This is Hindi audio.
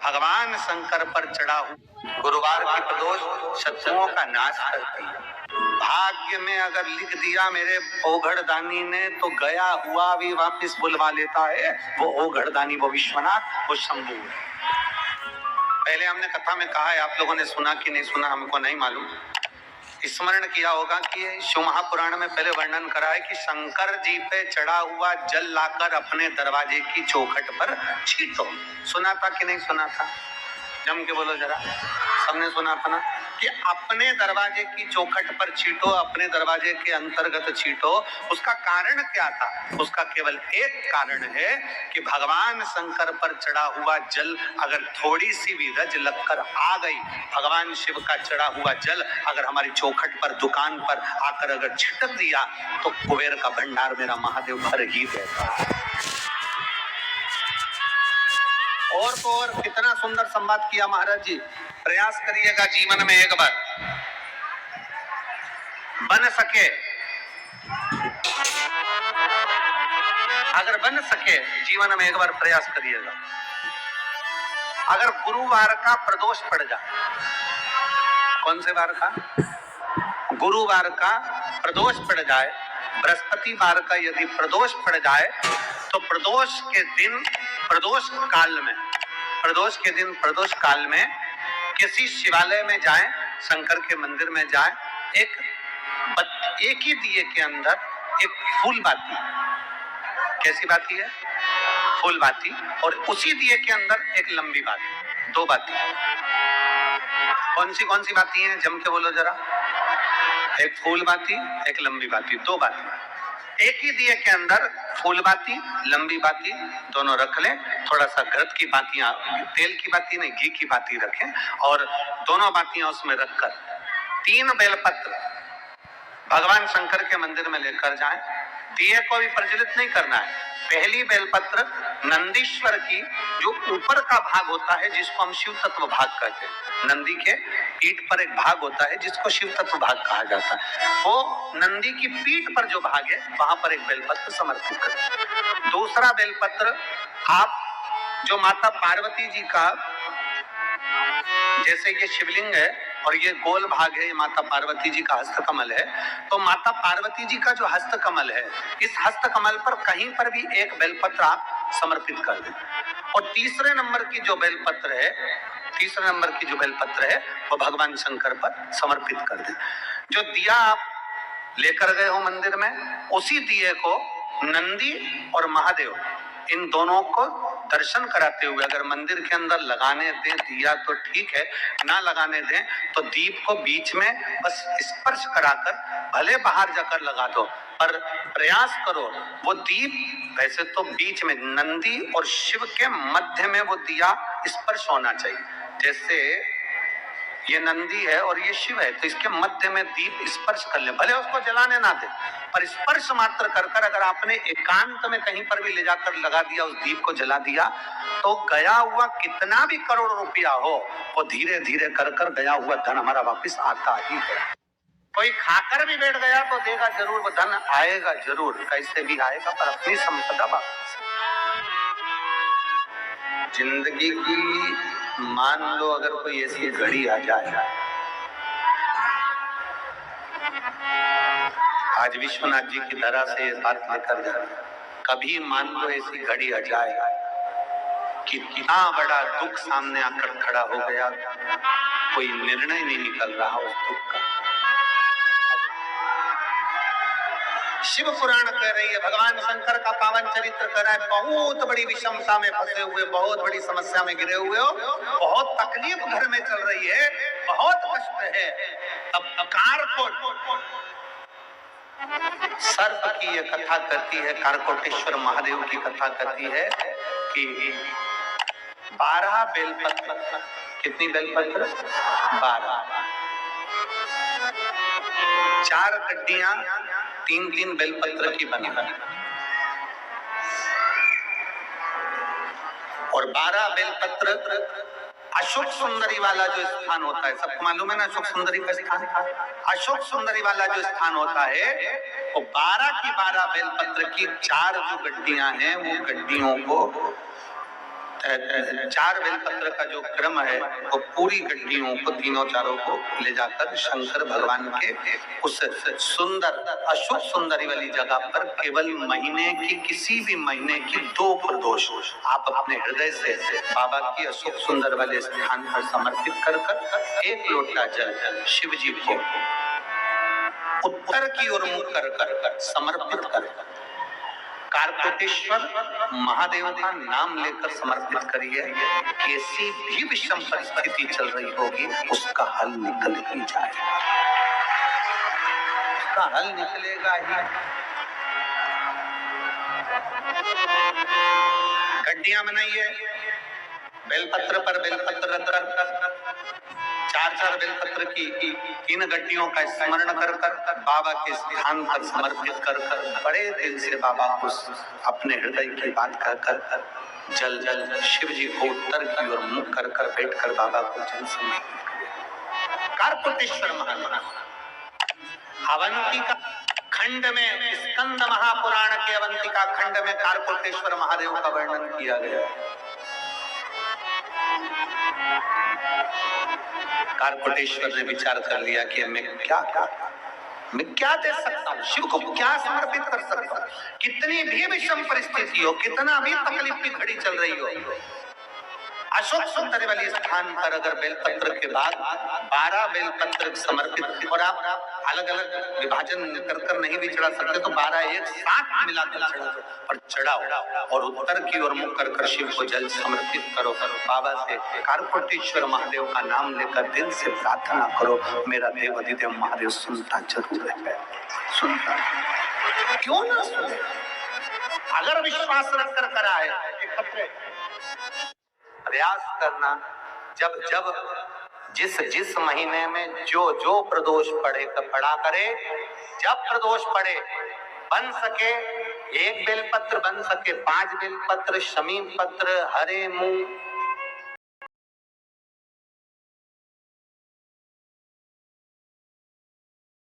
भगवान शंकर पर चढ़ा हुआ गुरुवार की प्रदोष शत्रुओं का नाश करती है। भाग्य में अगर लिख दिया मेरे ओघड़दानी ने तो गया हुआ भी वापस बुलवा लेता है। वो ओघड़दानी, वो विश्वनाथ, वो शंभू है। पहले हमने कथा में कहा है, आप लोगों ने सुना कि नहीं सुना हमको नहीं मालूम। स्मरण किया होगा कि शिव महापुराण में पहले वर्णन करा है कि शंकर जी पे चढ़ा हुआ जल लाकर अपने दरवाजे की चौखट पर छींटो। सुना था कि नहीं सुना था? जम के बोलो जरा। सबने सुना था ना कि अपने दरवाजे की चौखट पर छींटो, अपने दरवाजे के अंतर्गत छींटो। उसका कारण क्या था? उसका केवल एक कारण है कि भगवान शंकर पर चढ़ा हुआ जल अगर थोड़ी सी भी रज लगकर आ गई, भगवान शिव का चढ़ा हुआ जल अगर हमारी चौखट पर, दुकान पर आकर अगर छिटक दिया तो कुबेर का भंडार मेरा महादेव भर ही देता है। और तो और कितना सुंदर संवाद किया महाराज जी। प्रयास करिएगा जीवन में एक बार बन सके, अगर बन सके जीवन में एक बार प्रयास करिएगा। अगर गुरुवार का प्रदोष पड़ जाए, कौन से वार का? गुरुवार का प्रदोष पड़ जाए, बृहस्पतिवार का यदि प्रदोष पड़ जाए तो प्रदोष के दिन, प्रदोष काल में, प्रदोष के दिन, प्रदोष काल में किसी शिवालय में जाएं, शंकर के मंदिर में जाएं, एक ही दिए के अंदर एक फूल बाती, कैसी बाती है? फूल बाती, और उसी दिए के अंदर एक लंबी बाती, दो बाती। कौन सी बाती हैं? जम के बोलो जरा। एक फूल बाती, एक लंबी बाती, दो बाती। एक ही दिए के अंदर फूल बाती, लंबी बाती दोनों रख लें। थोड़ा सा घृत की बातियां, तेल की बाती नहीं, घी की बाती रखें, और दोनों बातियां उसमें रखकर 3 बेलपत्र भगवान शंकर के मंदिर में लेकर जाएं। दिए को भी प्रज्वलित नहीं करना है। पहली बेलपत्र नंदीश्वर की जो ऊपर का भाग होता है, जिसको हम शिव तत्व भाग कहते हैं, नंदी के पीठ पर एक भाग होता है जिसको शिव तत्व भाग कहा जाता है, वो नंदी की पीठ पर जो भाग है वहां पर एक बेलपत्र समर्पित करें। दूसरा बेलपत्र आप जो माता पार्वती जी का, जैसे ये शिवलिंग है और ये गोल भाग है, ये माता पार्वती जी का हस्तकमल है, तो माता पार्वती जी का जो हस्तकमल है, इस हस्तकमल पर कहीं पर भी एक बेलपत्र आप समर्पित कर दें। और तीसरे नंबर की जो बेलपत्र है, तीसरे नंबर की जो बेलपत्र है वो भगवान शंकर पर समर्पित कर दें। जो दिया आप लेकर गए हो मंदिर में, उसी दिए को नंदी और महादेव इन दोनों को दर्शन कराते हुए अगर मंदिर के अंदर लगाने दें दिया तो ठीक है, ना लगाने दें तो दीप को बीच में बस स्पर्श कराकर भले बाहर जाकर लगा दो, पर प्रयास करो वो दीप वैसे तो बीच में, नंदी और शिव के मध्य में वो दिया स्पर्श होना चाहिए। जैसे ये नंदी है और ये शिव है, तो इसके मध्य में दीप स्पर्श कर ले, भले उसको जलाने ना दे, पर स्पर्श मात्र कर कर अगर आपने एकांत में कहीं पर भी ले जाकर लगा दिया, उस दीप को जला दिया, तो गया हुआ कितना भी करोड़ रुपया हो, वो धीरे धीरे कर कर गया हुआ धन हमारा वापिस आता ही है। कोई खाकर भी बैठ गया तो देगा जरूर, वो धन आएगा जरूर, कैसे भी आएगा, पर अपनी संपदा वापस। जिंदगी की मान लो अगर कोई ऐसी घड़ी आ जाए, आज विश्वनाथ जी की धरा से ये बात लेकर जा, कभी मान लो ऐसी घड़ी आ जाए कि कितना बड़ा दुख सामने आकर खड़ा हो गया, कोई निर्णय नहीं निकल रहा उस दुख का। शिव पुराण कह रही है, भगवान शंकर का पावन चरित्र कर रहा है, बहुत बड़ी विषमता में फंसे हुए, बहुत बड़ी समस्या में गिरे हुए हो, बहुत तकलीफ घर में चल रही है, बहुत कष्ट है, तब कारकोट सर्प की ये कथा कहती है, कारकोटेश्वर महादेव की कथा कहती है कि 12 बेलपत्र, कितनी बेलपत्र? 12, 4 गड्डियां 3-3 बेलपत्र की बनी और 12 बेलपत्र अशोक सुंदरी वाला जो स्थान होता है, सबको मालूम है ना अशोक सुंदरी का स्थान? अशोक सुंदरी वाला जो स्थान होता है वो 12 की 12 बेलपत्र की 4 जो गड्डियां हैं, वो गड्डियों को चार बेलपत्र का जो क्रम है वो पूरी गड्डियों को तीनों चारों को ले जाकर शंकर भगवान के उस सुंदर अशुभ सुंदरी वाली जगह पर केवल महीने की किसी भी महीने की 2 प्रदोष आप अपने हृदय से बाबा की अशुभ सुंदर वाले स्थान पर समर्पित कर एक लोटा जल शिव जी को उत्तर की ओर मुख कर समर्पित कर कारकोटेश्वर महादेव का नाम लेकर समर्पित करिए। कैसी भी विषम परिस्थिति चल रही होगी उसका हल निकल ही जाएगा, उसका हल निकलेगा ही। गड्डियां बनाइए, बेलपत्र पर बेलपत्र रखकर चार बेलपत्र की 3 गड्डियों का स्मरण कर बाबा के स्थान पर समर्पित कर बड़े दिल से बाबा को अपने हृदय की बात कहकर जल शिव जी को उत्तर की ओर मुख कर बैठ कर बाबा को जल समर्पित करें। कारकोटेश्वर महादेव अवंतिका खंड में, स्कंद महापुराण के अवंतिका खंड में कारकोटेश्वर महादेव का वर्णन किया गया। कारकोटेश्वर ने विचार कर लिया कि मैं क्या दे सकता हूँ, शिव को क्या समर्पित कर सकता हूँ। कितनी भी विषम परिस्थिति हो, कितना भी तकलीफ की घड़ी चल रही हो, अशोक सुंदरी वाली स्थान पर अगर बेलपत्र के बाद 12 बेलपत्र समर्पित, और आप अलग अलग विभाजन कर नहीं भी चढ़ा सकते तो 12 एक साथ मिलाकर चढ़ा और चढ़ाओ और उत्तर की ओर मुख कर शिव को जल समर्पित करो। बाबा से कारकोटेश्वर महादेव का नाम लेकर दिल से प्रार्थना करो, मेरा देव अधिदेव महादेव सुनता जरूर है, सुनता क्यों ना सुने। अगर विश्वास रखकर कराए, प्रयास करना, जब जिस महीने में जो प्रदोष पड़ा करे, जब प्रदोष पड़े, बन सके 1 बेलपत्र, बन सके 5 बेलपत्र, शमी पत्र, हरे मूंग,